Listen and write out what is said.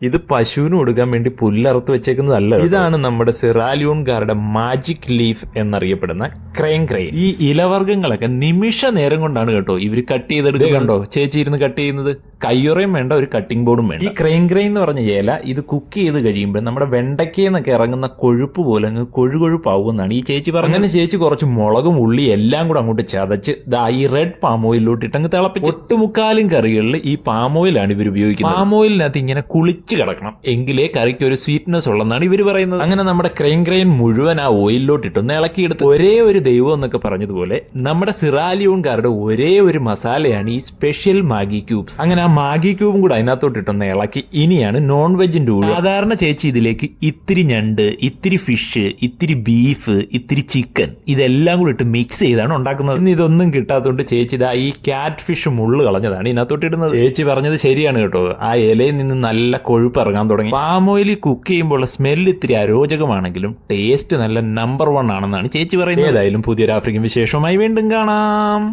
ഇത് പശുവിന് കൊടുക്കാൻ വേണ്ടി പുല്ലറുത്ത് വെച്ചേക്കുന്നതല്ല. ഇതാണ് നമ്മുടെ സിറാലിയോൺകാരുടെ മാജിക് ലീഫ് എന്നറിയപ്പെടുന്ന ക്രെയിൻ. ഈ ഇലവർഗ്ഗങ്ങളൊക്കെ നിമിഷ നേരം കൊണ്ടാണ് കേട്ടോ ഇവർ കട്ട് ചെയ്തെടുക്കുക. കണ്ടോ ചേച്ചി ഇരുന്ന് കട്ട് ചെയ്യുന്നത്. കയ്യുറയും വേണ്ട, ഒരു കട്ടിംഗ് ബോർഡും വേണ്ട. ഈ ക്രെയിൻ എന്ന് പറഞ്ഞ ഇല ഇത് കുക്ക് ചെയ്ത് കഴിയുമ്പോൾ നമ്മുടെ വെണ്ടയ്ക്കയെന്നൊക്കെ ഇറങ്ങുന്ന കൊഴുപ്പ് പോലെ അങ്ങ് കൊഴുകൊഴുപ്പാവുമെന്നാണ് ഈ ചേച്ചി പറഞ്ഞത്. അങ്ങനെ ചേച്ചി കുറച്ച് മുളകും ഉള്ളി എല്ലാം കൂടെ അങ്ങോട്ട് ചതച്ച് ഈ റെഡ് പാം ഓയിലോട്ടിട്ട് അങ്ങ് തിളപ്പിച്ച് ഒട്ടുമുക്കാലും കറികളിൽ ഈ പാം ഓയിലാണ് ഇവർ ഉപയോഗിക്കുന്നത്. പാം ഓയിലിനകത്ത് ഇങ്ങനെ കുളിച്ച് കിടക്കണം, എങ്കിലേ കറിക്ക് ഒരു സ്വീറ്റ്നെസ് ഉള്ളെന്നാണ് ഇവർ പറയുന്നത്. അങ്ങനെ നമ്മുടെ ക്രെയിൻ മുഴുവൻ ആ ഓയിലിലോട്ടിട്ടൊന്ന് ഇളക്കിയെടുത്ത് ഒരേ ഒരു ദൈവം എന്നൊക്കെ പറഞ്ഞതുപോലെ നമ്മുടെ സിറാലിയോൺകാരുടെ ഒരേ ഒരു മസാലയാണ് ഈ സ്പെഷ്യൽ മാഗി ക്യൂബ്സ്. അങ്ങനെ ആ മാഗി ക്യൂബും കൂടെ അതിനകത്തോട്ടിട്ടൊന്ന് ഇളക്കി ഇനിയാണ് നോൺ വെജിന്റെ ഊഴം. സാധാരണ ചേച്ചി ഇതിലേക്ക് ഇത്തിരി ഞണ്ട്, ഇത്തിരി ഫിഷ്, ഇത്തിരി ബീഫ്, ഇത്തിരി ചിക്കൻ ഇതെല്ലാം കൂടി ഇട്ട് മിക്സ് ചെയ്താണ് ഉണ്ടാക്കുന്നത്. ഇന്ന് ഇതൊന്നും കിട്ടാത്തതുകൊണ്ട് ചേച്ചി ഈ ക്യാറ്റ് ഫിഷ് മുള്ളു കളഞ്ഞതാണ് ഇതിനകത്തോട്ട് ഇടുന്നത്. ചേച്ചി പറഞ്ഞത് ശരിയാണ് കേട്ടോ. ആ ഇലയിൽ നിന്ന് നല്ല കൊഴുപ്പ് ഇറങ്ങാൻ തുടങ്ങി. പാം ഓയിൽ കുക്ക് ചെയ്യുമ്പോൾ സ്മെല്ല് ഇത്തിരി അരോചകമാണെങ്കിലും ടേസ്റ്റ് നല്ല നമ്പർ 1 ആണെന്നാണ് ചേച്ചി പറയുന്നത്. ഏതായാലും പുതിയൊരു ആഫ്രിക്കൻ വിശേഷവുമായി വീണ്ടും കാണാം.